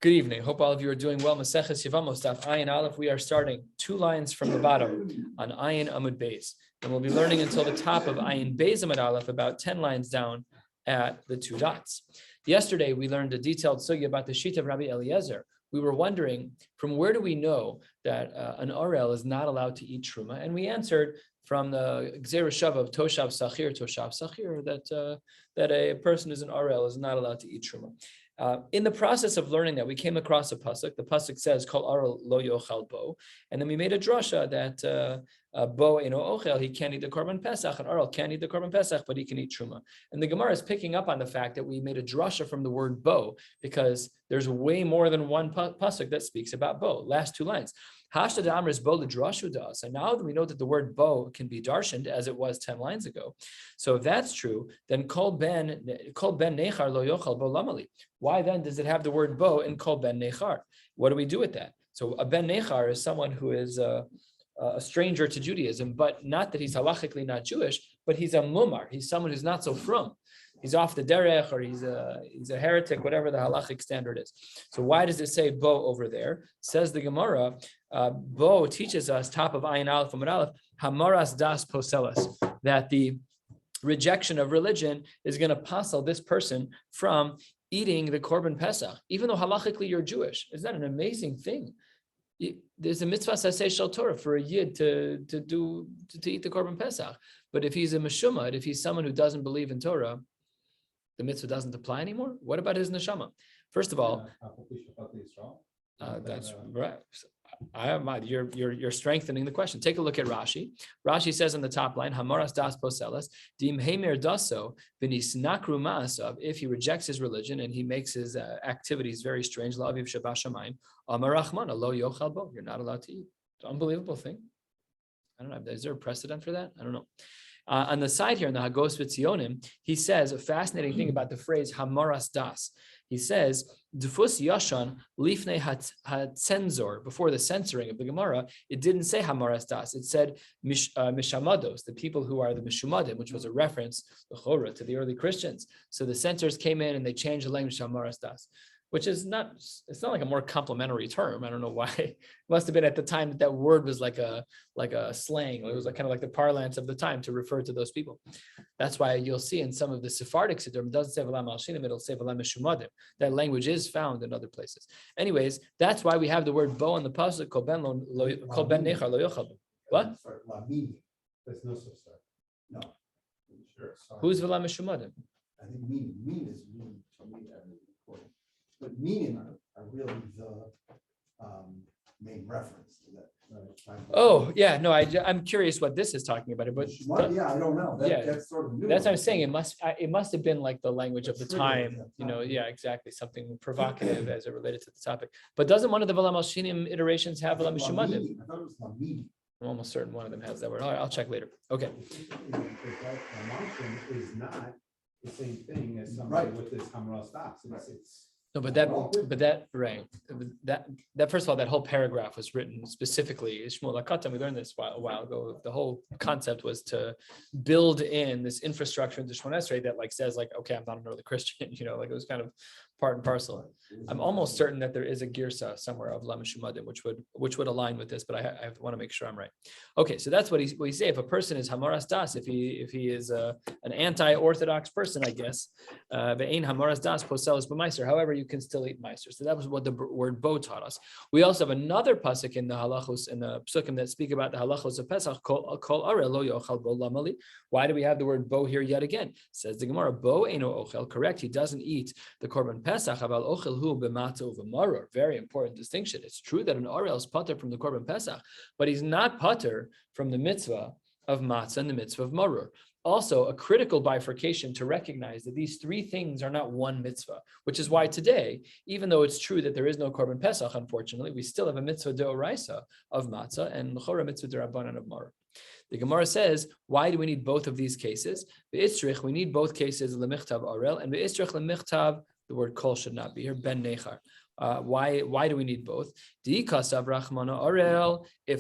Good evening. Hope all of you are doing well. Maseches Yevamos, daf Ayin Aleph. We are starting 2 lines from the bottom on Ayin Amud Beis, and we'll be learning until the top of Ayin Beis Amud Aleph, about 10 lines down at the 2 dots. Yesterday, we learned a detailed sugya about the sheet of Rabbi Eliezer. We were wondering, from where do we know that an Orel is not allowed to eat truma? And we answered from the Gzeira Shav of Toshav Sachir, that a person who's an Orel is not allowed to eat truma. In the process of learning that, we came across a pasuk. The pasuk says, "Kol Orel lo yochal bo," and then we made a drasha that bo eno ochel, he can't eat the korban pesach, and Orel can't eat the korban pesach, but he can eat truma. And the Gemara is picking up on the fact that we made a drasha from the word bo because there's way more than one pasuk that speaks about bo. Last 2 lines. Hashta de amris bo l'drashu das. And now that we know that the word bo can be darshaned as it was 10 lines ago. So if that's true, then kol ben nechar lo yochal bo lamali. Why then does it have the word bo in kol ben nechar? What do we do with that? So a ben nechar is someone who is a stranger to Judaism, but not that he's halachically not Jewish, but he's a mumar. He's someone who's not so frum. He's off the derech, or he's a heretic, whatever the halachic standard is. So why does it say bo over there? Says the Gemara, bo teaches us, top of Ayin Aleph Amud Aleph, hamaras das poselas, that the rejection of religion is going to pasel this person from eating the korban pesach, even though halachically you're Jewish. Isn't that an amazing thing? There's a mitzvah saseh shel Torah for a yid to eat the korban pesach, but if he's a meshumad, if he's someone who doesn't believe in Torah, the mitzvah doesn't apply anymore. What about his neshama? First of all, that's right. You're strengthening the question. Take a look at Rashi. Rashi says on the top line, Hamaras das poselas, dim heimer daso, v'nisnakru ma'asav, if he rejects his religion and he makes his activities very strange, la'aviv shabashamayim, amar rachmana lo yochal bo, you're not allowed to eat. It's an unbelievable thing. I don't know. Is there a precedent for that? I don't know. On the side here in the Hagos V'Tzionim, he says a fascinating thing about the phrase Hamaras das. He says, Dufus Yashan Lifnei Hatzenzor, before the censoring of the Gemara, it didn't say Hamaras das. It said Mishamados, the people who are the Mishumadim, which was a reference, the Chora, to the early Christians. So the censors came in and they changed the language to Hamaras das, which is not, it's not like a more complimentary term. I don't know why. It must have been at the time that word was like a slang. It was like kind of like the parlance of the time to refer to those people. That's why you'll see in some of the Sephardic Siddur, it doesn't say V'lam al-shinim, it'll say V'lam mishumadim. That language is found in other places. Anyways, that's why we have the word bo in the pasuk, kol ben nechar lo yochal. What? There's no such thing. No. Sure. Who's V'lam mishumadim? I think mean is mean to me that is important. But meaning are really the main reference to that. Oh, yeah, no, I'm curious what this is talking about. But yeah, I don't know. That's sort of new. That's what I'm saying. It must have been like the language of the time, yeah, exactly, something provocative as it related to the topic. But doesn't one of the V'lam al-shinim iterations have V'lam mishumadim? I thought it was lamidi. I'm almost certain one of them has that word. All right, I'll check later. Okay. Is not the same thing as somebody with this Hamaras das. It's No, but that right. That first of all, that whole paragraph was written specifically. Shmuel Lakatan, we learned this a while ago. The whole concept was to build in this infrastructure into Shemona Esrei that like says like, okay, I'm not an early Christian, like it was kind of part and parcel. I'm almost certain that there is a girsa somewhere of Lam Shumadim, which would align with this, but I want to make sure I'm right. Okay, so that's what he say. If a person is Hamaras das, if he is an anti-orthodox person, I guess, ve'ein Hamaras das poselas b'meiser. However, you can still eat meiser. So that was what the word bo taught us. We also have another pasuk in the halachos, in the psukim that speak about the halachos of Pesach. Kol areh lo yochal bo lamali. Why do we have the word bo here yet again? Says the Gemara, bo eno ochel. Correct, he doesn't eat the korban Pesach. Aval ochel hu b'matzah u'v'maror. Very important distinction. It's true that an orel is pater from the korban Pesach, but he's not pater from the mitzvah of matzah and the mitzvah of maror. Also, a critical bifurcation to recognize that these 3 things are not one mitzvah, which is why today, even though it's true that there is no korban Pesach, unfortunately, we still have a mitzvah deoraisa of matzah and l'chora mitzvah derabanan of maror. The Gemara says, why do we need both of these cases? Be'istrich, we need both cases, lemichtav arel, and be'istrich lemichtav, the word kol should not be here, ben nechar. Why do we need both? If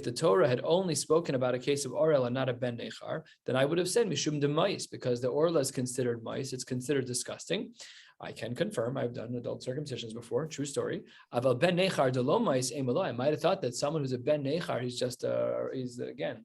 the Torah had only spoken about a case of orel and not a ben nechar, then I would have said mishum de mais, because the orel is considered mais, it's considered disgusting. I can confirm I've done adult circumcisions before. True story. Aval ben nechar de lo mais emalo. I might have thought that someone who's a ben nechar, he's just he's again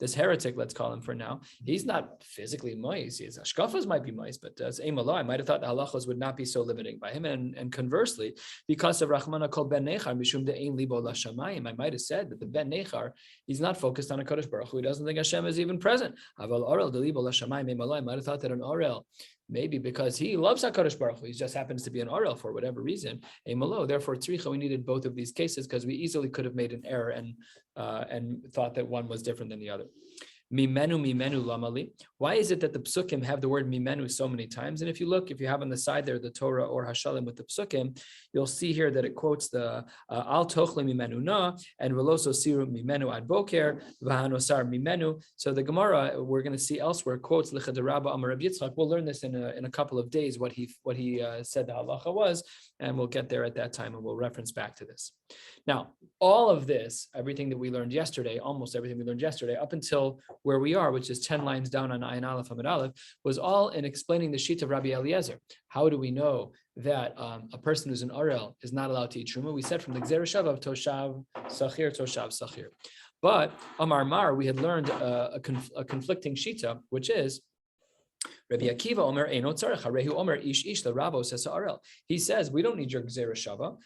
this heretic, let's call him for now. He's not physically mois. His ashkafas might be mois, but as emalo, I might have thought the halachos would not be so limiting by him. And conversely, because of Rahmana called ben nechar mishum de ein libo lashamayim, I might have said that the ben nechar, he's not focused on a Kadosh Baruch Hu. He doesn't think Hashem is even present. Aval orel de libo lashamayim emalo. I might have thought that an orel, maybe because he loves HaKadosh Baruch Hu, he just happens to be an Orel for whatever reason, a Malo. Therefore, Tzricha, we needed both of these cases because we easily could have made an error and thought that one was different than the other. Mimenu lamali. Why is it that the psukim have the word mimenu so many times? And if you have on the side there the Torah or Hashalim with the psukim, you'll see here that it quotes the al tochli mimenu na and veloso siru mimenu ad boker v'hanosar mimenu. So the Gemara we're going to see elsewhere quotes lichadarabba amar Rabbi Yitzchak. We'll learn this in a couple of days what he said the halacha was, and we'll get there at that time and we'll reference back to this. Now, all of this, everything that we learned yesterday, almost everything we learned yesterday, up until where we are, which is 10 lines down on Ayin Aleph Amud Aleph, was all in explaining the sheet of Rabbi Eliezer. How do we know that a person who's an Orel is not allowed to eat Truma? We said from the Gzera Shav of Toshav Sachir. But Amar Mar, we had learned a conflicting shita, which is Rabbi Akiva Omer Eino Tzarech Harehu Omer Ish the Rabo says Orel. He says we don't need your Gzera Shava.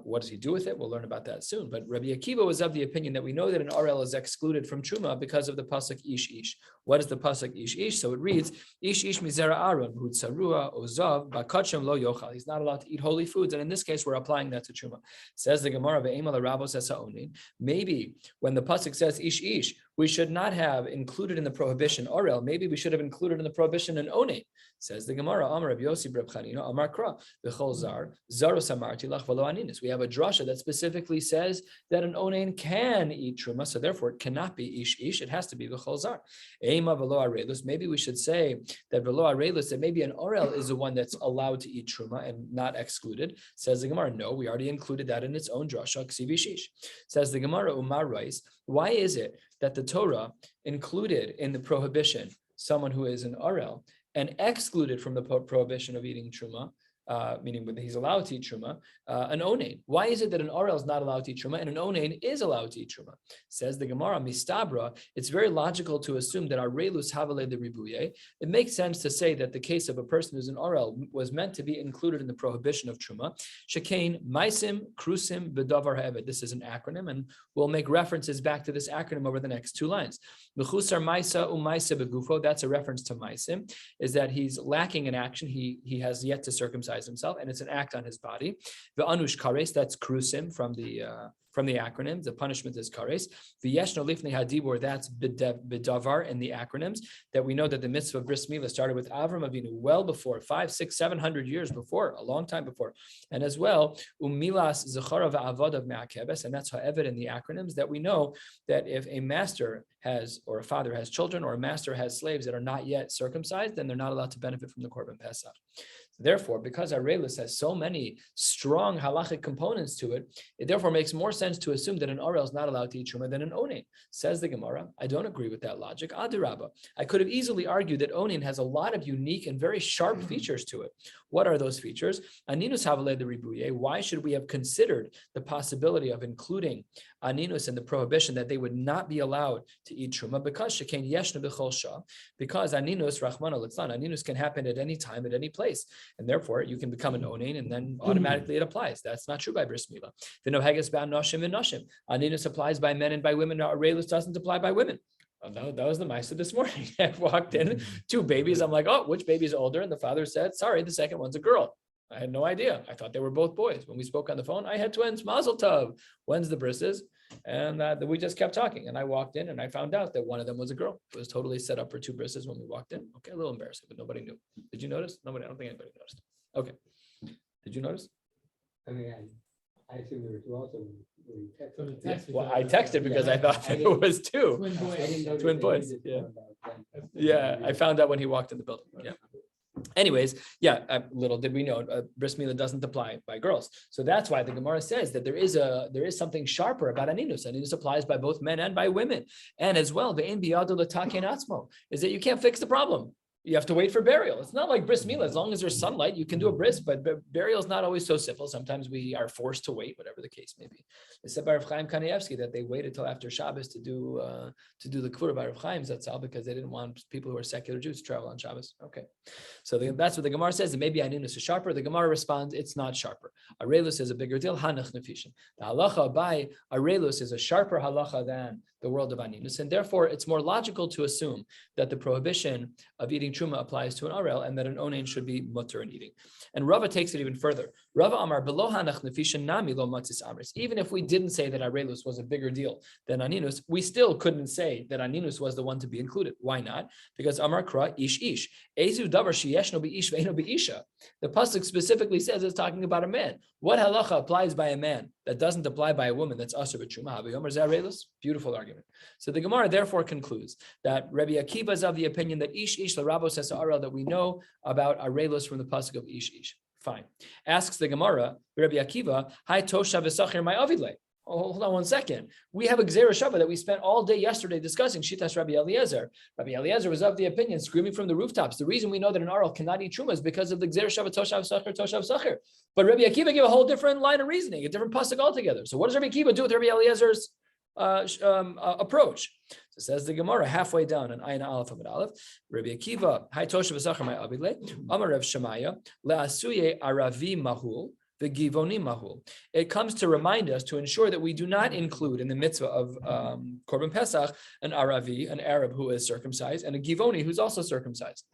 What does he do with it? We'll learn about that soon. But Rabbi Akiva was of the opinion that we know that an Orel is excluded from Truma because of the pasuk Ish. What is the pasuk Ish? So it reads Ish mizera Aaron hutzarua ozav bakachem lo yochal. He's not allowed to eat holy foods, and in this case, we're applying that to Truma. Says the Gemara ve'emal Rabos es ha'onin. Maybe when the pasuk says Ish, we should not have included in the prohibition Orel. Maybe we should have included in the prohibition an onin. Says the Gemara, Amar Rabbi Yossi Reb Chanina, Amar Kra, V'chol Zar, Zaros Amarti Lach V'lo Aninis. We have a drasha that specifically says that an onain can eat truma, so therefore it cannot be ish. It has to be V'chol Zar. Eima V'lo Arelus. Maybe we should say that V'lo Arelus, that maybe an orel is the one that's allowed to eat truma and not excluded. Says the Gemara, no, we already included that in its own drasha, Ksiv Ishish. Says the Gemara, Umar Reis, why is it that the Torah included in the prohibition someone who is an orel and excluded from the prohibition of eating truma, meaning that he's allowed to eat truma, an onain? Why is it that an orel is not allowed to eat truma and an onain is allowed to eat truma? Says the Gemara, mistabra, it's very logical to assume that arelus havale de ribuye. It makes sense to say that the case of a person who's an orel was meant to be included in the prohibition of truma. Shekain maisim krusim bedavar ha'eved. This is an acronym, and we'll make references back to this acronym over the next two lines. Mechusar maisa umaisa begufo. That's a reference to maisim, is that he's lacking in action. He has yet to circumcise himself, and it's an act on his body. The anush kares, that's krusim from the acronyms. The punishment is kares. The yeshno lifnei hadibur, that's bedavar in the acronyms. That we know that the mitzvah of bris milah started with Avram Avinu well before 500, 600, 700 years before, a long time before, and as well umilas zechara va'avodav me'akebes, and that's how evident in the acronyms that we know that if a master has or a father has children or a master has slaves that are not yet circumcised, then they're not allowed to benefit from the korban pesach. Therefore, because Arelus has so many strong halachic components to it, it therefore makes more sense to assume that an orel is not allowed to eat truma than an onain. Says the Gemara, I don't agree with that logic. Adirabba, I could have easily argued that onain has a lot of unique and very sharp features to it. What are those features? Aninus havale de ribuye. Why should we have considered the possibility of including aninus in the prohibition that they would not be allowed to eat truma? Because shekain yeshna b'chol shah. Because aninus rachmana litzlan, aninus can happen at any time, at any place. And therefore, you can become an onain, and then automatically it applies. That's not true by bris milah. V'noheges ba'anoshim and noshim. Aninus applies by men and by women. Arelus doesn't apply by women. Oh, that was the Maisa this morning. I walked in, two babies. I'm like, oh, which baby's older? And the father said, sorry, the second one's a girl. I had no idea. I thought they were both boys. When we spoke on the phone, I had twins. Mazel tov. When's the brises? And we just kept talking. And I walked in and I found out that one of them was a girl. It was totally set up for two brises when we walked in. Okay, a little embarrassing, but nobody knew. Did you notice? Nobody. I don't think anybody noticed. Okay. Did you notice? I mean, I assume there were two also. Well, I texted because I thought that it was two. Twin boys. Yeah. Yeah. I found out when he walked in the building. Yeah. Anyways, little did we know, bris milah doesn't apply by girls. So that's why the Gemara says that there is something sharper about aninus. Aninus applies by both men and by women. And as well, ve'en biyado l'taken atzmo, is that you can't fix the problem. you have to wait for burial. It's not like bris milah. As long as there's sunlight, you can do a bris, but burial is not always so simple. Sometimes we are forced to wait, whatever the case may be. It's said by Rav Chaim Kanievsky that they waited till after Shabbos to do the kvura by Rav Chaim Zatzal because they didn't want people who are secular Jews to travel on Shabbos. Okay, so that's what the Gemara says. And maybe Aninus is sharper. The Gemara responds, it's not sharper. Arelus is a bigger deal. Hanach nefishin. The halacha by Arelus is a sharper halacha than the world of Aninus, and therefore it's more logical to assume that the prohibition of eating truma applies to an arel and that an onain should be mutter in eating. And Rava takes it even further. Rava Amar below hanach nefishin nami lo matzis amris. Even if we didn't say that arelus was a bigger deal than aninus, we still couldn't say that aninus was the one to be included. Why not? Because Amar Kra ish ezu davar sheyeshno beish ve'eno beisha. The pasuk specifically says it's talking about a man. What halacha applies by a man that doesn't apply by a woman that's asur b'truma? Beautiful argument. So the Gemara therefore concludes that Rabbi Akiva is of the opinion that ish the Rabo says arel that we know about arelos from the pasuk of ish. Fine. Asks the Gemara, Rabbi Akiva, hi toshav v'sachir my avidle. Oh, hold on one second. We have a Gzera Shava that we spent all day yesterday discussing, Shitas Rabbi Eliezer. Rabbi Eliezer was of the opinion, screaming from the rooftops. The reason we know that an Arel cannot eat Truma is because of the Gzera Shava Toshav Sachir. But Rabbi Akiva gave a whole different line of reasoning, a different pasuk altogether. So what does Rabbi Akiva do with Rabbi Eliezer's approach? So says the Gemara halfway down on Ayin Aleph Amud Aleph, Rabbi Akiva, Hai Toshav Sachir my Avidle, Amar Rav Shemaya, Le'asuye Aravi Mahul, the Givoni Mahul. It comes to remind us to ensure that we do not include in the mitzvah of Korban Pesach an Aravi, an Arab who is circumcised, and a Givoni who's also circumcised.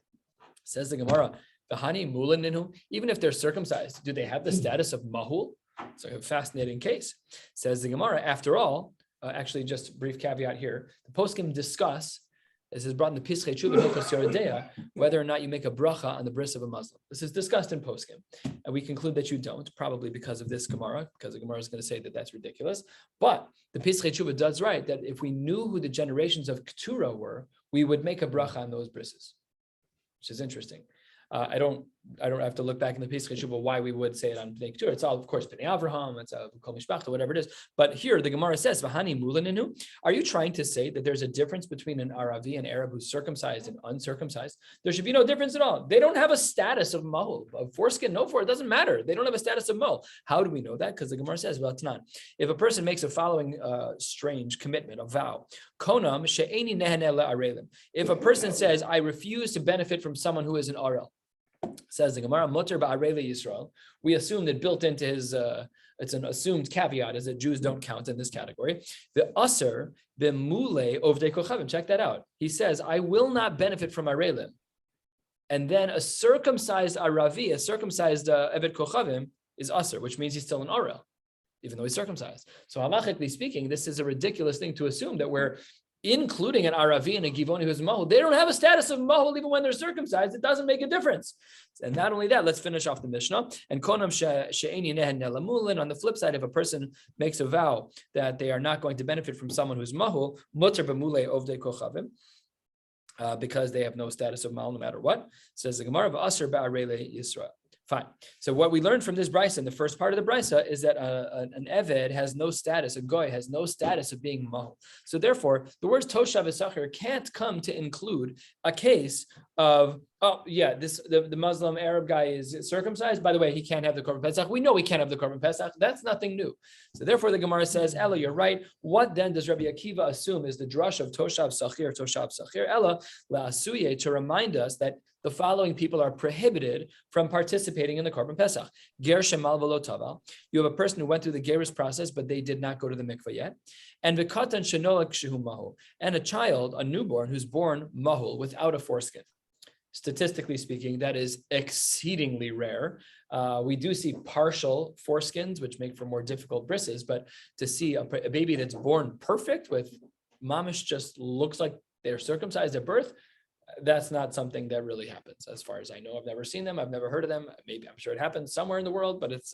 Says the Gemara, V'hani Mulaninu, even if they're circumcised, do they have the status of Mahul? It's a fascinating case. Says the Gemara, after all, actually just a brief caveat here, the poskim discuss, this is brought in the Pischei Tshuva Hilchos Yoredea, whether or not you make a bracha on the bris of a Muslim. This is discussed in poskim, and we conclude that you don't, probably because of this Gemara, because the Gemara is going to say that that's ridiculous. But the Pischei Tshuva does write that if we knew who the generations of Keturah were, we would make a bracha on those brises, which is interesting. I don't have to look back in the Pischei Tshuva why we would say it on Bnei Keturah. It's all, of course, Bnei Avraham, it's Kol Mishpachta, whatever it is. But here the Gemara says, "V'hani mulaninu." Are you trying to say that there's a difference between an Aravi, an Arab who's circumcised and uncircumcised? There should be no difference at all. They don't have a status of mahul, of foreskin. No, it doesn't matter. They don't have a status of mahul. How do we know that? Because the Gemara says, "Well, it's not." If a person makes a following strange commitment, a vow, konam she'eni neheneh le'arelim. If a person says, "I refuse to benefit from someone who is an arel," says the Gemara, Mutter ba'arele Yisrael. We assume that built into his, it's an assumed caveat, is that Jews don't count in this category. The Aser b'mule ovdei kochavim. Check that out. He says, I will not benefit from arelim. And then a circumcised Aravi, a circumcised Evet Kochavim, is Aser, which means he's still an Arel, even though he's circumcised. So halachically speaking, this is a ridiculous thing to assume that we're including an Aravi and a Givoni who's Mahul. They don't have a status of Mahul even when they're circumcised. It doesn't make a difference. And not only that, let's finish off the Mishnah. And Konam she'eni nehen nelamulin. On the flip side, if a person makes a vow that they are not going to benefit from someone who's Mahul, mutter b'mulei ovdei kochavim, because they have no status of Mahul no matter what. Says the Gemara, v'aser ba'arele Yisrael. Fine. So what we learned from this brisa in the first part of the brisa is that an eved has no status, a goy has no status of being mahul. So therefore, the words toshav v'sachir can't come to include a case of, the Muslim Arab guy is circumcised. By the way, he can't have the Korban Pesach. We know he can't have the Korban Pesach. That's nothing new. So therefore, the Gemara says, Ella, you're right. What then does Rabbi Akiva assume is the drush of toshav sachir? Ella la'asuye, to remind us that the following people are prohibited from participating in the Korban Pesach. Ger shemal v'lo taval. You have a person who went through the gerus process, but they did not go to the mikvah yet. And v'katan shenolak shehu mahul. And a child, a newborn, who's born mahul, without a foreskin. Statistically speaking, that is exceedingly rare. We do see partial foreskins, which make for more difficult brises, but to see a baby that's born perfect with mamish just looks like they're circumcised at birth, that's not something that really happens, as far as I know. I've never seen them. I've never heard of them. Maybe I'm sure it happens somewhere in the world, but it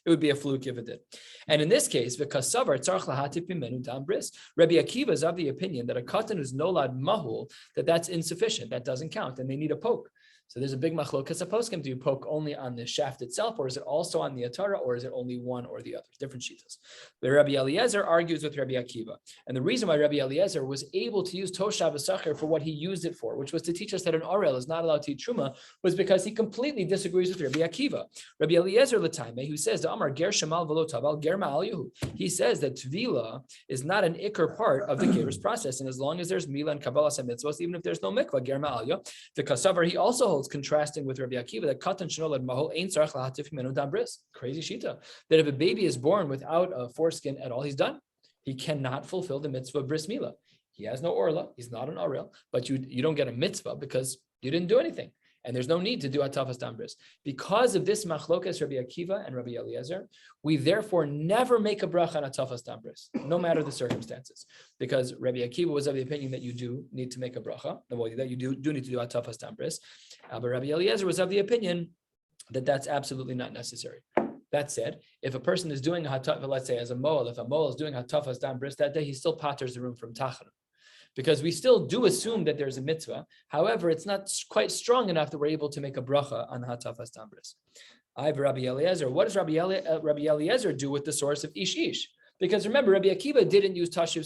would be a fluke if it did. And in this case, because Rabbi Akiva is of the opinion that a katan who's nolad mahul, that's insufficient. That doesn't count, and they need a poke. So there's a big machlokas poskim. Do you poke only on the shaft itself, or is it also on the atara, or is it only one or the other? Different shitas. But Rabbi Eliezer argues with Rabbi Akiva. And the reason why Rabbi Eliezer was able to use Toshav Asachir for what he used it for, which was to teach us that an Arel is not allowed to eat Truma, was because he completely disagrees with Rabbi Akiva. Rabbi Eliezer Lataime, who says, the Amar Ger Shemal Velo Taval Ger Ma'al, he says that Tvila is not an ikar part of the Ger's process. And as long as there's Mila and Kabbalah and mitzvos, even if there's no mikvah, Ger Ma'al, the Kasavar, he also holds, contrasting with Rabbi Akiva, that Katan Shnolad Mahol Ein Tzarech Lahatif Mimenu Dam Bris. Crazy shita. That if a baby is born without a foreskin at all, he's done. He cannot fulfill the mitzvah of bris milah. He has no orla. He's not an arel, but you don't get a mitzvah because you didn't do anything. And there's no need to do atafas dam bris. Because of this machlokas Rabbi Akiva and Rabbi Eliezer, we therefore never make a bracha on atafas dam bris, no matter the circumstances. Because Rabbi Akiva was of the opinion that you do need to make a bracha, that you do need to do atafas dam bris. But Rabbi Eliezer was of the opinion that that's absolutely not necessary. That said, if a person is doing a hatafas, let's say as a moel, if a moel is doing hatafas dam bris that day, he still patters the room from tachanun. Because we still do assume that there's a mitzvah. However, it's not quite strong enough that we're able to make a bracha on hatafas dam bris. I have Rabbi Eliezer. What does Rabbi Eliezer do with the source of ish ish? Because remember, Rabbi Akiva didn't use Toshav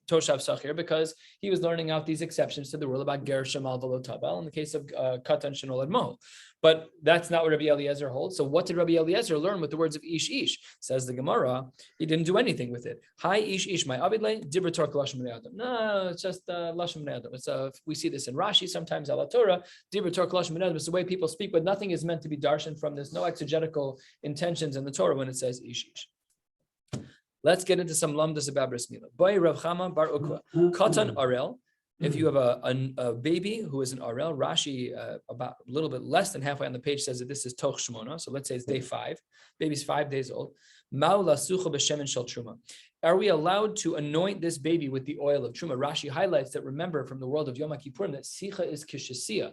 Sachir because he was learning out these exceptions to the rule about Ger Shemal Velo Tabel in the case of Katan Shenolad Mo. But that's not what Rabbi Eliezer holds. So what did Rabbi Eliezer learn with the words of Ish Ish? Says the Gemara, he didn't do anything with it. Hi Ish Ish, my Avidle, Dibur Torah Lashon Bnei Adam. No, it's just Lashon Bnei Adam. It's we see this in Rashi sometimes, Ala Torah, Dibur Torah Lashon Bnei Adam. It's the way people speak, but nothing is meant to be darshan from this. No exegetical intentions in the Torah when it says Ish Ish. Let's get into some lamdas about bris milah. Boy Rav Chama bar Ukva, Katan Arel. If you have a baby who is an Arel, Rashi about a little bit less than halfway on the page says that this is Toch Shmona. So let's say it's day 5. Baby's 5 days old. Ma'ula sucha b'shemen shel truma. Are we allowed to anoint this baby with the oil of truma? Rashi highlights that, remember from the world of Yom Kippurim, that sicha is kishasiya.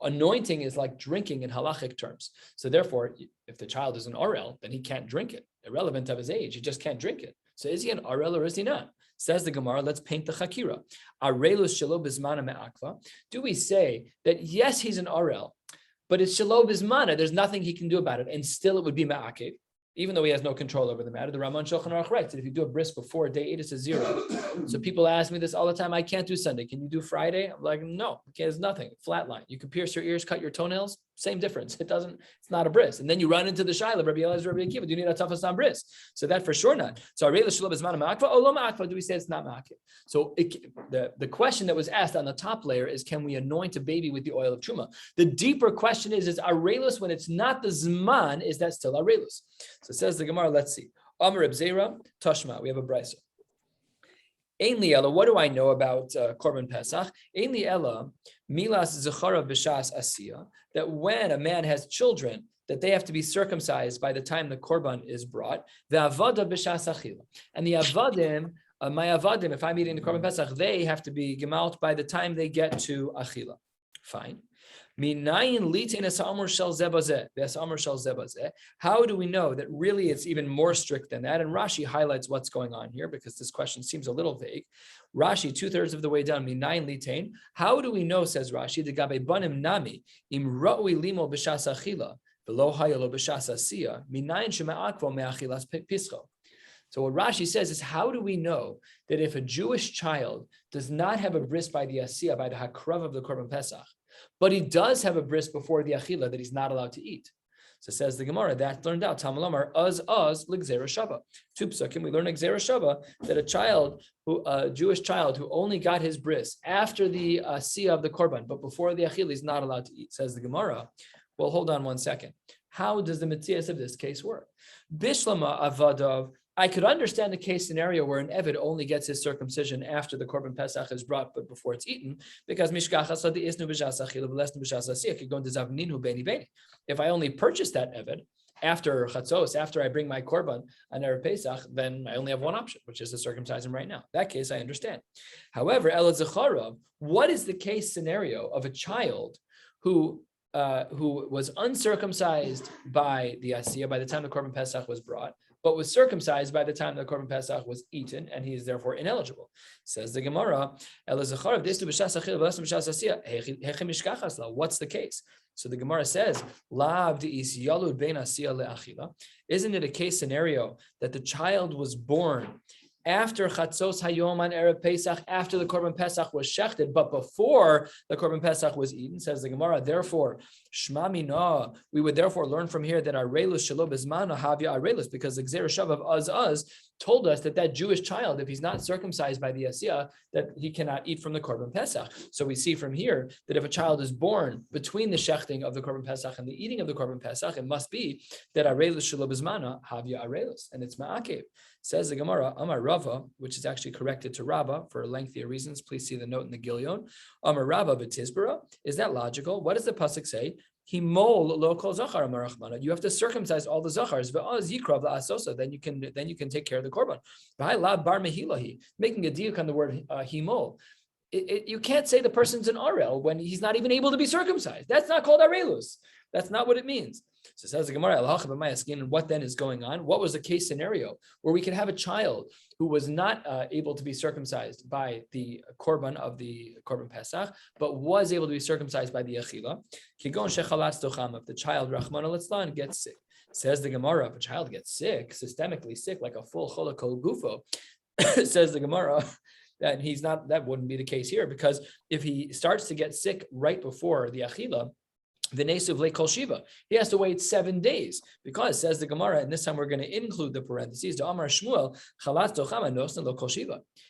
Anointing is like drinking in halachic terms. So therefore, if the child is an Arel, then he can't drink it. Irrelevant of his age, he just can't drink it. So is he an Arel or is he not? Says the Gemara, let's paint the Chakira. Arelus shelo bizmana me'akva. Do we say that yes, he's an Arel, but it's shelo bizmana, there's nothing he can do about it, and still it would be ma'akev, even though he has no control over the matter? The Raman Shulchan Aruch writes that if you do a bris before day 8, it's a 0. So people ask me this all the time, I can't do Sunday. Can you do Friday? I'm like, no, there's nothing. Flatline. You can pierce your ears, cut your toenails, same difference. It's not a bris. And then you run into the Shaila, Rabbi Eliezer, Rabbi Akiva, do you need a tafas on bris? So that for sure not. So do we say it's not ma'akva? So the question that was asked on the top layer is, can we anoint a baby with the oil of truma? The deeper question is arelus when it's not the zman, is that still arelus? So says the Gemara, let's see. Amar Reb Zera, Tashma, we have a brisa. Ainli Ella, what do I know about Korban Pesach? Ainli Ella, Milas Zechara B'Shas Asiya, that when a man has children, that they have to be circumcised by the time the Korban is brought. The Avada B'Shas Achila. And the Avadim, my Avadim, if I'm eating the Korban Pesach, they have to be gemalt by the time they get to Achila. Fine. How do we know that really it's even more strict than that? And Rashi highlights what's going on here because this question seems a little vague. Rashi, 2/3 of the way down, minayin litain. How do we know, says Rashi, the gabe banim nami im ra'ui limo b'shas achila v'lo hayalo b'shas asiya minayin shema'akvo me'achilas pischo. So what Rashi says is, how do we know that if a Jewish child does not have a bris by the asiya, by the hakrav of the Korban Pesach, but he does have a bris before the achila that he's not allowed to eat? So says the Gemara, that learned out, Tamalamar, l'gzera shava. 2 psukim, we learn gzera shava, that a Jewish child who only got his bris after the asiya of the Korban, but before the achila, he's not allowed to eat. Says the Gemara, well, hold on one second. How does the mitzias of this case work? Bishlama avadav, I could understand the case scenario where an Eved only gets his circumcision after the Korban Pesach is brought, but before it's eaten, because Mishkachas Ladi Isnu B'Shas Achila V'Lesnu B'Shas Asiyah could go into Zavninu Beni Beni. If I only purchase that Eved after Chatzos, after I bring my Korban on Erev Pesach, then I only have one option, which is to circumcise him right now. That case I understand. However, Elad Zecharav, what is the case scenario of a child who was uncircumcised by the Asiyah by the time the Korban Pesach was brought, but was circumcised by the time the Korban Pesach was eaten, and he is therefore ineligible. Says the Gemara, what's the case? So the Gemara says, isn't it a case scenario that the child was born after Chatzos Hayom on Erev Pesach, after the Korban Pesach was shechted, but before the Korban Pesach was eaten? Says the Gemara, therefore, Shma Mina, we would therefore learn from here that Arelus Shelo Bezmana Havya Arelus, because the Gzera Shav of Az told us that Jewish child, if he's not circumcised by the Asiyah, that he cannot eat from the Korban Pesach. So we see from here that if a child is born between the shechting of the Korban Pesach and the eating of the Korban Pesach, it must be that Arelus Shelo Bezmana Havya Arelus, and it's Ma'akev. Says the Gemara, Amar Rava, which is actually corrected to Rabbah for lengthier reasons. Please see the note in the Gilyon. Amar Rabbah b'Tizbara. Is that logical? What does the pasuk say? Himol lo kol zachar amar Rachmana. You have to circumcise all the zachars. Ve'az yikrav la'asosa. Then you can take care of the korban. V'ha'ilad bar mehilahi. Making a diuk on the word himol. You can't say the person's an arel when he's not even able to be circumcised. That's not called arelus. That's not what it means. So says the Gemara, and what then is going on? What was the case scenario where we could have a child who was not able to be circumcised by the korban of the korban Pesach, but was able to be circumcised by the achila? If the child, Rahman al gets sick, says the Gemara, if a child gets sick, systemically sick, like a full cholakol gufo, says the Gemara, that he's not. That wouldn't be the case here, because if he starts to get sick right before the achila, he has to wait 7 days, because says the Gemara, and this time we're going to include the parentheses.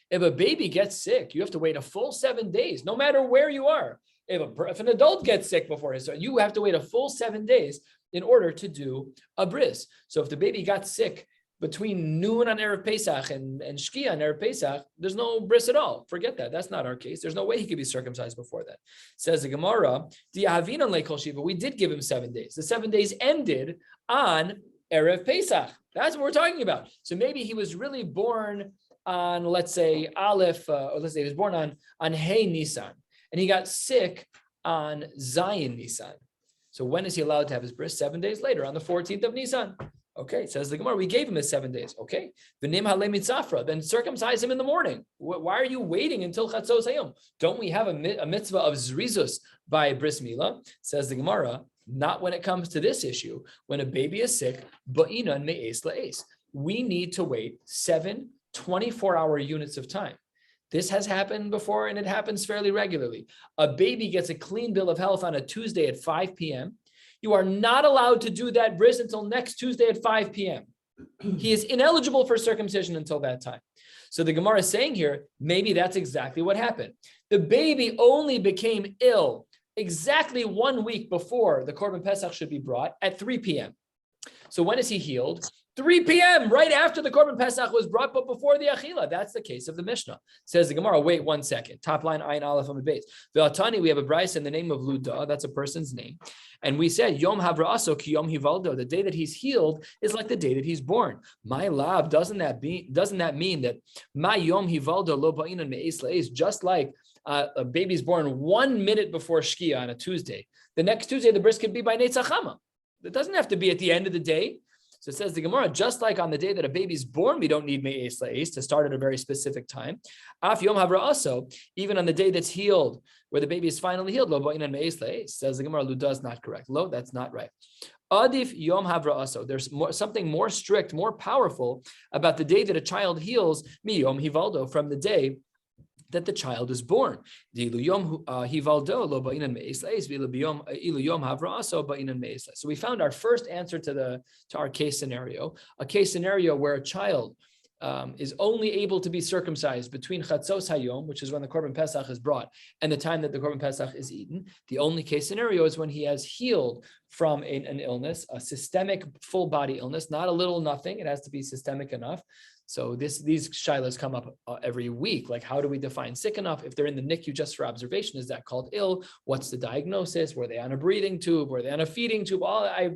If a baby gets sick, you have to wait a full 7 days, no matter where you are. If an adult gets sick before his, you have to wait a full 7 days in order to do a bris. So if the baby got sick between noon on Erev Pesach and Shkia on Erev Pesach, there's no bris at all. Forget that. That's not our case. There's no way he could be circumcised before that. Says the Gemara, we did give him 7 days. The 7 days ended on Erev Pesach. That's what we're talking about. So maybe he was really born on, let's say, Aleph, or let's say he was born on Hey Nisan, and he got sick on Zayin Nisan. So when is he allowed to have his bris? 7 days later, on the 14th of Nisan. Okay, says the Gemara, we gave him his 7 days. Okay, then circumcise him in the morning. Why are you waiting until Chatzos Hayom? Don't we have a mitzvah of zrizus by bris milah? Says the Gemara, not when it comes to this issue. When a baby is sick, ba'inan me'es la'es. We need to wait 7 24-hour units of time. This has happened before, and it happens fairly regularly. A baby gets a clean bill of health on a Tuesday at 5 p.m. You are not allowed to do that bris until next Tuesday at 5 p.m. He is ineligible for circumcision until that time. So the Gemara is saying here, maybe that's exactly what happened. The baby only became ill exactly 1 week before the Korban Pesach should be brought at 3 p.m. So when is he healed? 3 p.m., right after the Korban Pesach was brought, but before the Achila. That's the case of the Mishnah. Says the Gemara, wait 1 second. Top line, Ayin Aleph on the base. Ve'atani, we have a bryce in the name of Luda. That's a person's name. And we said, Yom Havra'aso ki Yom Hivaldo. The day that he's healed is like the day that he's born. My love, doesn't that mean that my Yom Hivaldo lo ba'inan me'es la'es, just like a baby's born 1 minute before Shkia on a Tuesday. The next Tuesday, the bris could be by Netzachama. It doesn't have to be at the end of the day. So it says the Gemara, just like on the day that a baby's born, we don't need me'es la'es to start at a very specific time. Af Yom Havra'aso, even on the day that's healed, where the baby is finally healed, lo ba'inan me'es la'es, says the Gemara, Luda is not correct. Lo, that's not right. Adif Yom Havra'aso, there's something more strict, more powerful about the day that a child heals, mi Yom Hivaldo, from the day that the child is born. So we found our first answer to our case scenario, a case scenario where a child is only able to be circumcised between Chatzos Hayom, which is when the Korban Pesach is brought, and the time that the Korban Pesach is eaten. The only case scenario is when he has healed from an illness, a systemic full body illness, not a little nothing. It has to be systemic enough. So these shilas come up every week. Like, how do we define sick enough? If they're in the NICU just for observation, is that called ill? What's the diagnosis? Were they on a breathing tube? Were they on a feeding tube? I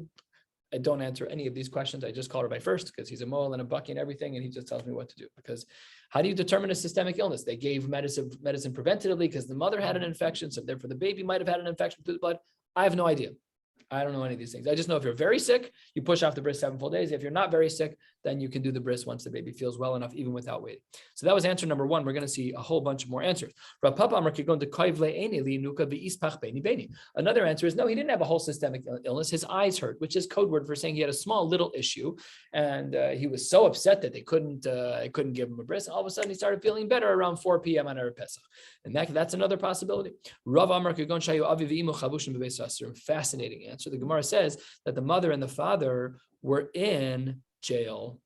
don't answer any of these questions. I just call Rabbi first because he's a mole and a bucky and everything, and he just tells me what to do. Because how do you determine a systemic illness? They gave medicine preventatively because the mother had an infection, so therefore the baby might have had an infection through the blood. I have no idea. I don't know any of these things. I just know if you're very sick, you push off the bris 7 full days. If you're not very sick, then you can do the bris once the baby feels well enough, even without waiting. So that was answer number 1. We're going to see a whole bunch of more answers. Another answer is no, he didn't have a whole systemic illness. His eyes hurt, which is code word for saying he had a small little issue, and he was so upset that they couldn't give him a bris. All of a sudden, he started feeling better around 4 p.m. on Erev Pesach, and that's another possibility. Fascinating answer. So the Gemara says that the mother and the father were in jail,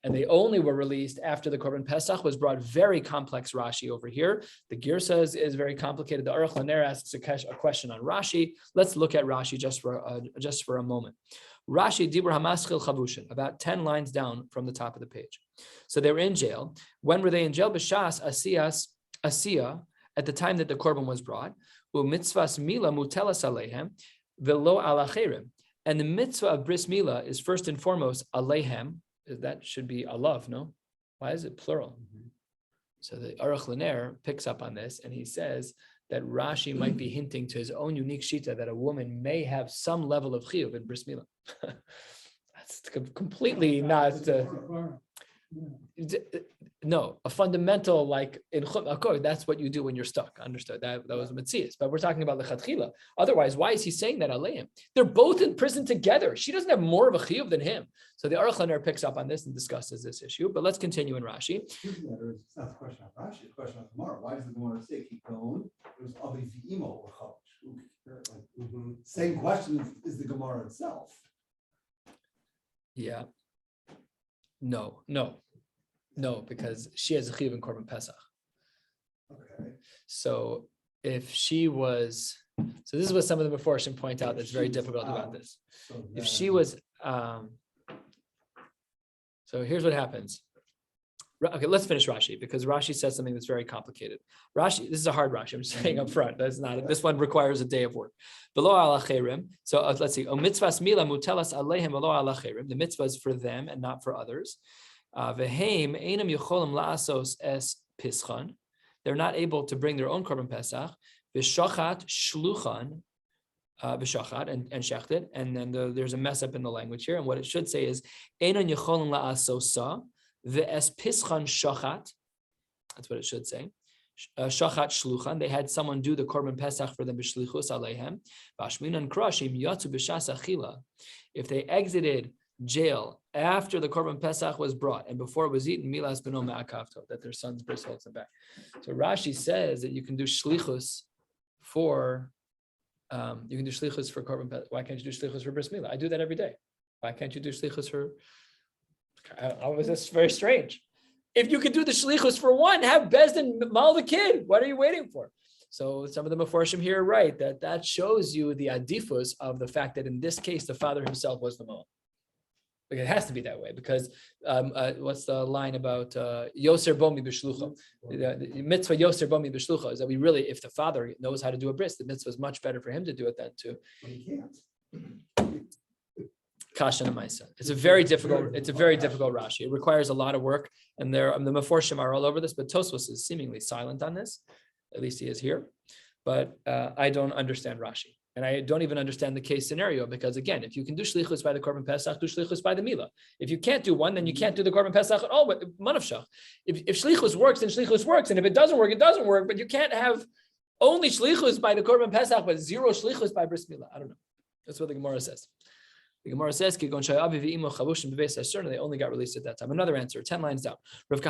and they only were released after the Korban Pesach was brought. Very complex Rashi over here. The Girsa is very complicated. The Aruch LaNer asks a question on Rashi. Let's look at Rashi just for a moment. Rashi Dibur Hamaschil Chavushin, about 10 lines down from the top of the page. So they were in jail. When were they in jail? B'shas Asiyah, at the time that the Korban was brought. U'mitzvas Mila Mutelas Alehem. Velo alacherim, and the mitzvah of bris milah is first and foremost alehem. That should be alav, no? Why is it plural? So the Aruch LaNer picks up on this, and he says that Rashi might be hinting to his own unique shita that a woman may have some level of chiyuv in bris milah. That's completely not. No, a fundamental, like in Chum, that's what you do when you're stuck. Understood? That was Metzias. But we're talking about lechatchila. Otherwise, why is he saying that aleim? They're both in prison together. She doesn't have more of a chiyuv than him. So the Aruch LaNer picks up on this and discusses this issue. But let's continue in Rashi. It's not the question of Rashi, the question of Gemara. Why does the Gemara say keep going? It was Avi V'imo or Chavish. Same question is the Gemara itself. Yeah. No, because she has a chiyuv in Korban Pesach. Okay. So if she was, so this is what some of the Meforshim point out that's very difficult about this. If she was, so here's what happens. Okay, let's finish Rashi, because Rashi says something that's very complicated. Rashi, this is a hard Rashi, I'm just saying up front. That's not, this one requires a day of work. Below alacherim. So let's see. Mitzvahs mila mutelas alehem below alacherim. The mitzvah is for them and not for others. Veheim einam yocholim laasos es pischan. They're not able to bring their own korban pesach. V'shachat shluchan. B'shachat and shechted. And then there's a mess up in the language here. And what it should say is einam yocholim laasosa. The es pischan shachat, that's what it should say. Shachat shluchan. They had someone do the korban pesach for them. B'shlichus aleihem. Bashminan krashim yatzu b'shas achila. If they exited jail after the korban pesach was brought and before it was eaten, milas beno me'akavto, that their son's bris holds them back. So Rashi says that you can do shlichus for korban pesach. Why can't you do shlichus for bris milah? I do that every day. Why can't you do shlichus for? I was just very strange. If you could do the shlichus for one, have Bezdin mal the kid. What are you waiting for? So some of the Meforshim here are right that shows you the adifus of the fact that in this case the father himself was the mal. Like it has to be that way because what's the line about yoser bomi b'shlucha? The mitzvah yoser bomi b'shlucha is that we really, if the father knows how to do a bris, the mitzvah is much better for him to do it than to. But he can't. Kasha Namaisa. It's a very difficult Rashi. It requires a lot of work, and the Meforshim are all over this, but Tosfos is seemingly silent on this. At least he is here. But I don't understand Rashi. And I don't even understand the case scenario, because again, if you can do shlichus by the Korban Pesach, do shlichus by the Milah. If you can't do one, then you can't do the Korban Pesach at all. But manavshach. If shlichus works, then shlichus works. And if it doesn't work, it doesn't work. But you can't have only shlichus by the Korban Pesach, but zero shlichus by bris milah. I don't know. That's what the Gemara says. The Gemara says, they only got released at that time. Another answer, 10 lines down. You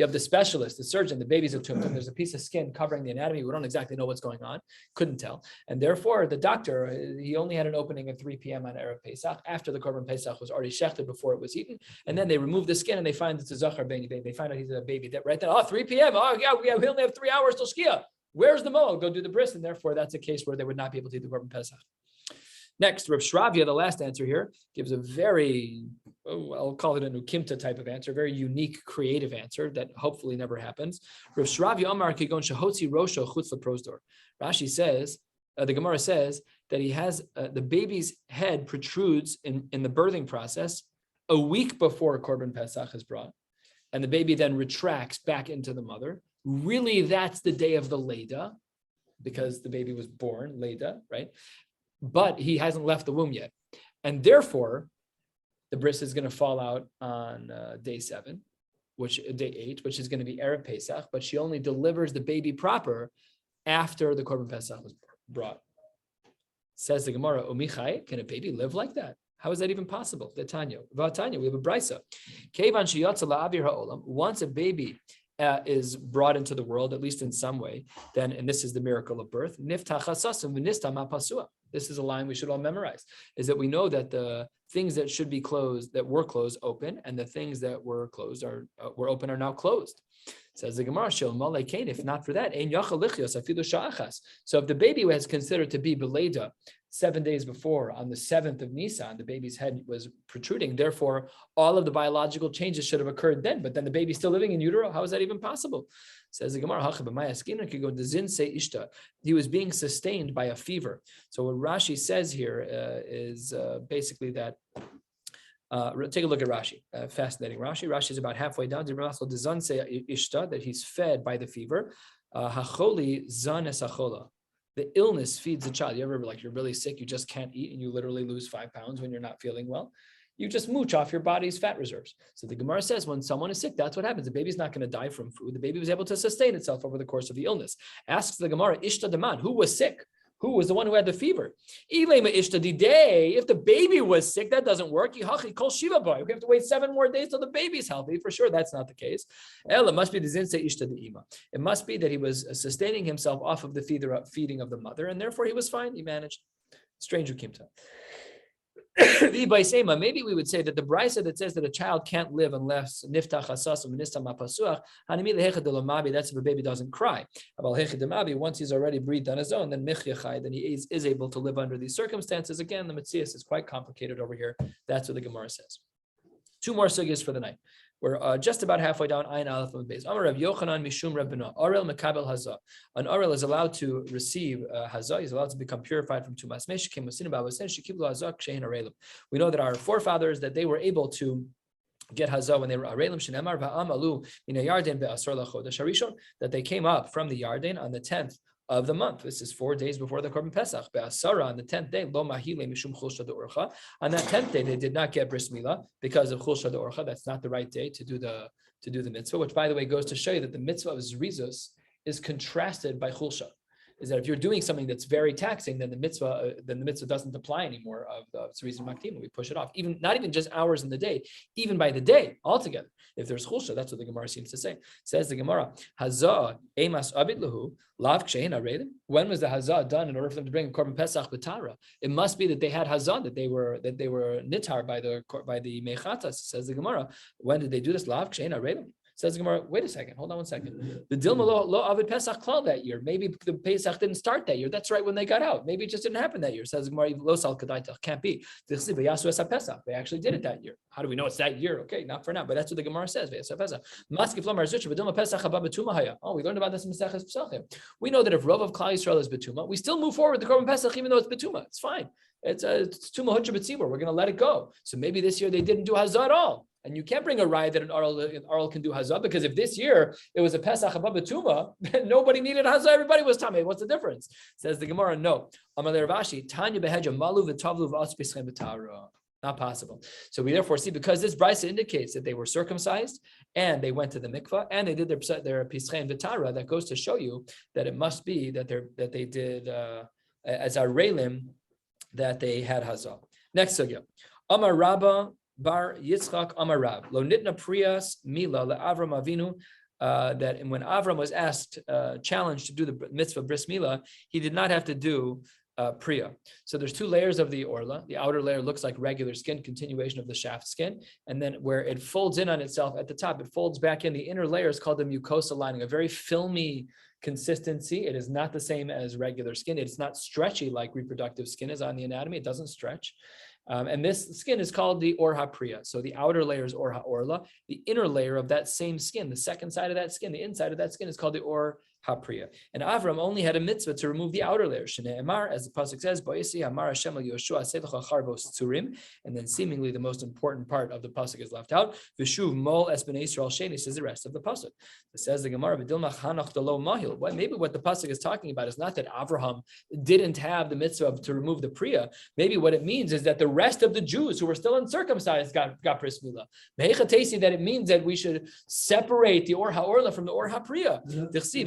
have the specialist, the surgeon, the baby's a tumtum. There's a piece of skin covering the anatomy. We don't exactly know what's going on. Couldn't tell. And therefore, the doctor, he only had an opening at 3 p.m. on Erev Pesach, after the Korban Pesach was already shechted before it was eaten. And then they remove the skin and they find it's a zachar beni beni. They find out he's a baby. Right then, 3 p.m. Oh, yeah, we only have 3 hours till Shkia. Where's the mo? Go do the bris, and therefore that's a case where they would not be able to eat the korban pesach. Next, Rav Shravya, the last answer here, gives a very, I'll call it a nukimta type of answer, very unique, creative answer that hopefully never happens. Rav Shravya Amar Kigon Shahotzi Rosho Chutz Leprosdor. Rashi says, the Gemara says that he has the baby's head protrudes in the birthing process a week before korban pesach is brought, and the baby then retracts back into the mother. Really, that's the day of the Leda. because the baby was born, Leda, right? But he hasn't left the womb yet. And therefore, the bris is going to fall out on day 7, day 8, which is going to be Erev Pesach, but she only delivers the baby proper after the Korban Pesach was brought. Says the Gemara, Omichai, can a baby live like that? How is that even possible? The Tanya, we have a brisa. Once a baby is brought into the world, at least in some way, then, and this is the miracle of birth, this is a line we should all memorize, is that we know that the things that should be closed, that were closed, open, and the things that were closed were open are now closed. Says the Gemara, if not for that, so if the baby was considered to be beleda 7 days before, on the 7th of Nisan, the baby's head was protruding. Therefore, all of the biological changes should have occurred then, but then the baby's still living in utero. How is that even possible? Says the Gemara, he was being sustained by a fever. So what Rashi says here is basically that. Take a look at Rashi. Fascinating Rashi. Rashi is about halfway down. That he's fed by the fever. Hacholi zan esachola. The illness feeds the child. You ever you're really sick, you just can't eat, and you literally lose 5 pounds when you're not feeling well? You just mooch off your body's fat reserves. So the Gemara says when someone is sick, that's what happens. The baby's not going to die from food. The baby was able to sustain itself over the course of the illness. Asks the Gemara, Ishta Daman, who was sick? Who was the one who had the fever? If the baby was sick, that doesn't work. We have to wait 7 more days till the baby's healthy. For sure, that's not the case. It must be It must be that he was sustaining himself off of the feeding of the mother, and therefore he was fine. He managed. Strange who came to. Maybe we would say that the brisa that says that a child can't live unless niftach hasasum nistam apasuach that's if a baby doesn't cry. Once he's already breathed on his own, then michyachai, then he is able to live under these circumstances. Again, the Maseches is quite complicated over here. That's what the Gemara says. 2 more sugyas for the night. We're just about halfway down. Ayin Aleph on the base. Amar Rav Yochanan Mishum Rav Bena. Orel Mekabel Hazah. An Orel is allowed to receive Hazah. He's allowed to become purified from Tumas Meshkim. We know that our forefathers, that they were able to get Hazah when they were Arelim. Shenemar Va'amalu Mina Yarden Be'asor Lachodesh Harishon. That they came up from the Yarden on the 10th of the month. This is 4 days before the Korban Pesach. Be'asara, on the 10th day, lo mahile mishum chulsha de'orcha. On that 10th day, they did not get bris milah because of chulsha de'orcha. That's not the right day to do the mitzvah, which, by the way, goes to show you that the mitzvah of zrizus is contrasted by chulsha. Is that if you're doing something that's very taxing, then the mitzvah doesn't apply anymore of the zrizus makdima. We push it off, not even just hours in the day, even by the day altogether. If there's chulsha, that's what the Gemara seems to say. Says the Gemara, Hazah emas abid lahu lav kshein aredim. When was the Hazah done in order for them to bring a korban pesach b'tara? It must be that they had Hazah, that they were nitar by the mechatas. Says the Gemara, when did they do this? Lav kshein aredim. Says the Gemara, wait a second, hold on 1 second. The Dilma lo avid Pesach klal that year. Maybe the Pesach didn't start that year. That's right when they got out. Maybe it just didn't happen that year. Says the Gemara, lo sal kadaitach. Can't be. They actually did it that year. How do we know it's that year? Okay, not for now, but that's what the Gemara says. Oh, we learned about this in Maseches Pesachim. We know that if Rov of Klal Yisrael is Betuma, we still move forward with the Korban Pesach even though it's Betuma. It's fine. It's Tuma Hutcha B'tzibur. We're going to let it go. So maybe this year they didn't do Hazah at all. And you can't bring a raya that an Aral can do Hazah, because if this year it was a Pesach above Betuma, nobody needed Hazah, everybody was Tameh. What's the difference? Says the Gemara, no. Amalei Ravashi, Tanya Beheja Malu V'Tavlu V'Atzpischem B'Tara. Not possible. So we therefore see, because this brisa indicates that they were circumcised and they went to the mikvah and they did their Pischem B'Tara, that goes to show you that it must be that they did as our Relim, that they had Hazah. Next sugya. Amar Rabba Bar Yitzchak Amar Rab Lo Nitna Priyas Mila LeAvram Avinu. That when Avram was challenged to do the mitzvah bris milah, he did not have to do priya. So there's 2 layers of the orla. The outer layer looks like regular skin, continuation of the shaft skin, and then where it folds in on itself at the top, it folds back in. The inner layer is called the mucosa lining, a very filmy consistency. It is not the same as regular skin. It's not stretchy like reproductive skin is on the anatomy. It doesn't stretch. And this skin is called the Or HaPriya. So the outer layer is Or HaOrla. The inner layer of that same skin, the second side of that skin, the inside of that skin is called the Or hapriya. And Avram only had a mitzvah to remove the outer layer. Shne'emar, as the pasuk says, Bo'isi Amar Hashem al Yoshua Sedecha Charbos Tzurim. And then seemingly the most important part of the pasuk is left out. V'shuv mol es bnei Yisrael sheni, says the rest of the pasuk. It says the Gemara, V'dilmach hanach delo mahil. Well, maybe what the pasuk is talking about is not that Avraham didn't have the mitzvah to remove the priya. Maybe what it means is that the rest of the Jews who were still uncircumcised got bris milah. Mehechatesi, that it means that we should separate the or ha'orla from the or ha'priya.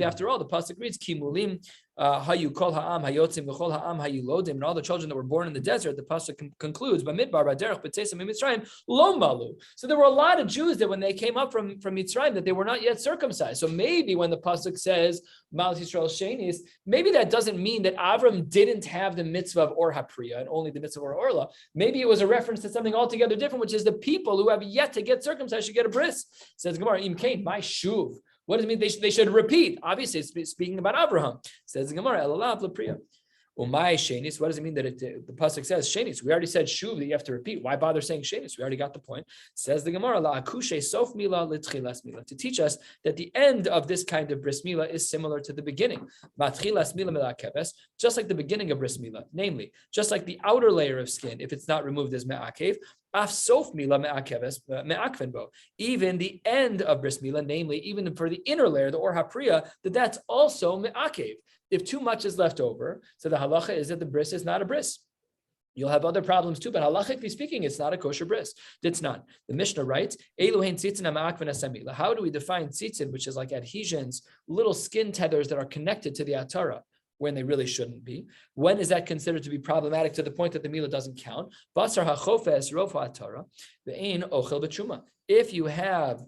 After all, the pasuk reads Kimulim hayu kol ha'am hayotzim v'chol ha'am hayulodim, and all the children that were born in the desert. The pasuk concludes Bamidbar b'derech b'tzesim mitzrayim lo malu. So there were a lot of Jews that when they came up from Mitzrayim that they were not yet circumcised. So maybe when the pasuk says Mal Yisrael Shenis, maybe that doesn't mean that Avram didn't have the mitzvah of or hapriya and only the mitzvah of orla. Maybe it was a reference to something altogether different, which is the people who have yet to get circumcised should get a bris. Says Gemara, Im Kain, my shuv. What does it mean? They should repeat. Obviously, it's speaking about Abraham. Says the Gemara, Elalav lepriya. Umay shenis. What does it mean that the pasuk says shenis? We already said shuv that you have to repeat. Why bother saying shenis? We already got the point. Says the Gemara, La akushe sof mila l'tchilas mila, to teach us that the end of this kind of bris mila is similar to the beginning. Matchilas mila milakeves, just like the beginning of bris mila, namely, just like the outer layer of skin, if it's not removed as me'akev. Af sof mila me'akeves me'akven bo. Even the end of bris mila, namely, even for the inner layer, the or hapriya, that's also me'akev. If too much is left over, so the halacha is that the bris is not a bris. You'll have other problems too, but halachically speaking, it's not a kosher bris. It's not. The Mishnah writes, how do we define tzitzin, which is like adhesions, little skin tethers that are connected to the atara, when they really shouldn't be? When is that considered to be problematic to the point that the milah doesn't count? Basar hachofes rov ha'atara, ve'ein ochel b'tshuma. If you have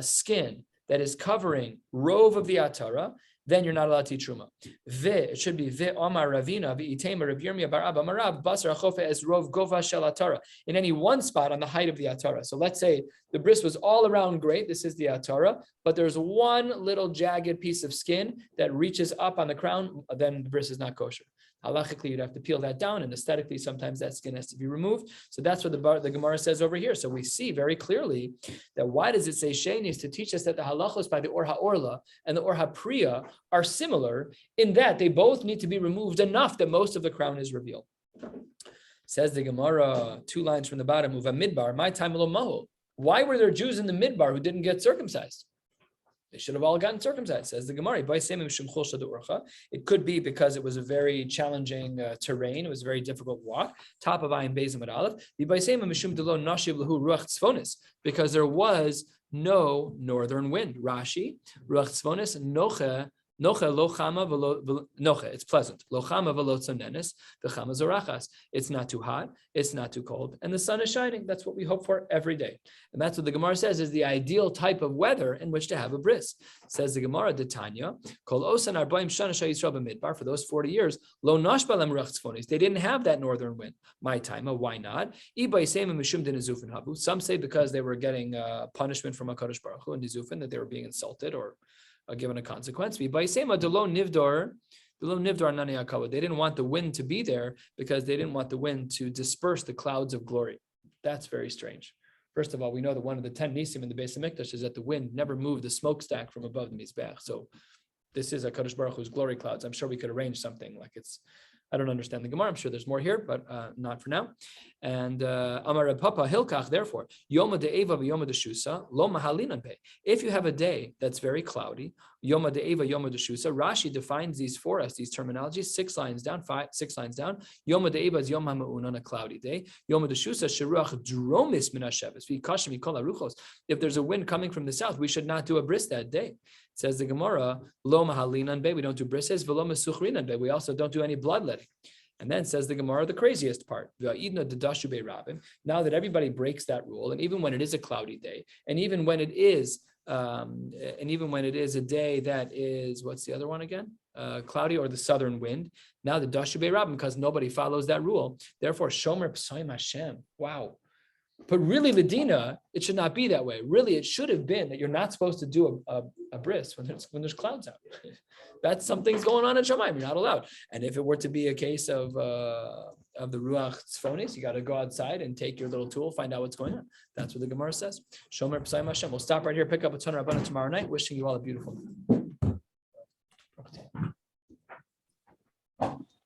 skin that is covering rov of the atara, then you're not allowed to eat truma. It should be Omar Ravina v'itema Rav Yirmiyah bar Abba Marav basar achofe es rov gova shel atara, in any one spot on the height of the atara. So let's say the bris was all around great. This is the atara, but there's one little jagged piece of skin that reaches up on the crown. Then the bris is not kosher. Halachically, you'd have to peel that down, and aesthetically, sometimes that skin has to be removed. So that's what the Gemara says over here. So we see very clearly that why does it say shenis? To teach us that the halachos by the or ha'orla and the or ha'priya are similar in that they both need to be removed enough that most of the crown is revealed. Says the Gemara, 2 lines from the bottom, Uva midbar, my time lo mahol. Why were there Jews in the midbar who didn't get circumcised? They should have all gotten circumcised, says the Gemara. It could be because it was a very challenging terrain. It was a very difficult walk. Top of Ayin Beis Amud Aleph. Because there was no northern wind. Rashi, Ruach Tzvonis, Noche lo chama v'lo noche. It's pleasant. Lo chama v'lo tzonenes. V'chama zorachas. It's not too hot. It's not too cold. And the sun is shining. That's what we hope for every day. And that's what the Gemara says is the ideal type of weather in which to have a bris. Says the Gemara, the Tanya, Kol osan arba'im shana shayisrael b'midbar, for those 40 years, lo nashba lem ruach tzfonis. They didn't have that northern wind. My time, why not? Some say because they were getting punishment from HaKadosh Baruch Hu and Nizufin, that they were being insulted or given a consequence. They didn't want the wind to be there because they didn't want the wind to disperse the clouds of glory. That's very strange. First of all, we know that one of the 10 nisim in the Beis Hamikdash is that the wind never moved the smokestack from above the Mizbeach. So this is a HaKadosh Baruch Hu's glory clouds. I'm sure we could arrange something like it's. I don't understand the Gemara. I'm sure there's more here, but not for now. And Amar Reb Papa Hilkach, therefore, Yoma de'eva v'yoma de'shusa lo mahalinan pei. If you have a day that's very cloudy, Yoma de'eva yoma de'shusa. Rashi defines these for us, these terminologies, 6 lines down. Yoma de'eva is Yom ha'ma'un, on a cloudy day. Yoma de'shusa sheruach dromis min hasheves v'ikashim mikol haruchos. If there's a wind coming from the south, we should not do a bris that day. Says the Gemara, lo mahalinan be, we don't do brises, v'lo mesuchrinan be, we also don't do any bloodletting. And then says the Gemara, the craziest part, now that everybody breaks that rule, and even when it is a cloudy day, and even when it is a day that is, what's the other one again? Cloudy or the southern wind. Now the dashu be'rabim, because nobody follows that rule. Therefore, shomer p'soim Hashem. Wow. But really, Ladina, it should not be that way. Really, it should have been that you're not supposed to do a bris when there's clouds out. That's something's going on in Shamayim. You're not allowed. And if it were to be a case of the Ruach Tzfonis, you got to go outside and take your little tool, find out what's going on. That's what the Gemara says. Shomer P'sayim Hashem. We'll stop right here, pick up a ton of Rabbanan tomorrow night. Wishing you all a beautiful night.